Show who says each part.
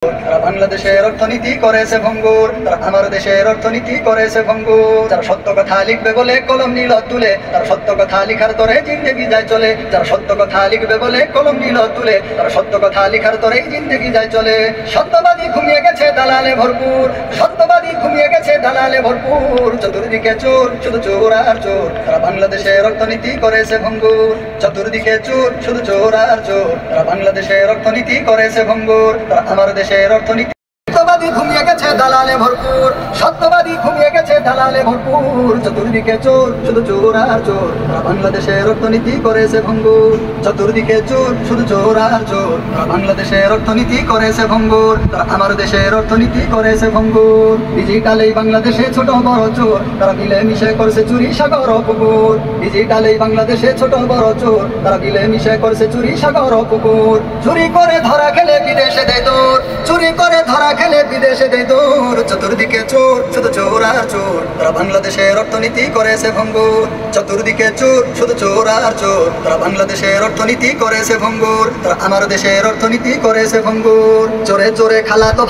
Speaker 1: তারা বাংলাদেশের অর্থনীতি করেছে ভঙ্গুর, তারা আমার দেশের অর্থনীতি করেছে ভঙ্গুর। যারা সত্য কথা লিখবে বলে কলম নিল তুলে, তারা সত্য কথা লিখার তরে জিন্দেগি যায় চলে। যারা সত্য কথা লিখবে বলে কলম নিল তুলে, তারা সত্য কথা লিখার তরে জিন্দেগি যায় চলে। সত্যবাদী ঘুমিয়ে গেছে দালালে ভরপুর, সত্যবাদী ঘুমিয়ে গেছে দালালে ভরপুর। চতুর্দিকে চোর, শুধু চোর আর চোর, তারা বাংলাদেশের অর্থনীতি করেছে ভঙ্গুর। চতুর্দিকে চোর, শুধু চোর আর চোর, তারা বাংলাদেশের অর্থনীতি করেছে ভঙ্গুর। তারা আমার দেশের অর্থনীতি। সত্যবাদী ঘুমিয়ে গেছে দালালে ভরপুর, সত্যবাদী ঘুমিয়ে গেছে দালালে ভরপুর। চতুর্দিকে চোর, শুধু চোর আর চোর, তারা বাংলাদেশের অর্থনীতি করেছে ভঙ্গুর। চতুর্দিকে চোর, শুধু চোর আর চোর, তারা বাংলাদেশের অর্থনীতি করেছে ভঙ্গুর। তারা আমার দেশের অর্থনীতি করেছে ভঙ্গুর। ডিজিটালেই বাংলাদেশে ছোট বড় চোর, তারা মিলেমিশে করছে চুরি সাগর পুকুর। ডিজিটালেই বাংলাদেশে ছোট বড় চোর, তারা মিলেমিশে করছে চুরি সাগর পুকুর। চুরি করে ধরা খেলে বিদেশে দেয় দৌড়, চুরি করে ধরা খেলে বিদেশে দেয় দৌড়। চতুর্দিকে চোর, শুধু চোর আর চোর, তারা বাংলাদেশের অর্থনীতি করেছে ভঙ্গুর। চতুর্দিকে চোর, শুধু চোর আর চোর, তারা বাংলাদেশের অর্থনীতি করেছে ভঙ্গুর। তারা আমার দেশের অর্থনীতি করেছে ভঙ্গুর। চোরে চোরে খালা তো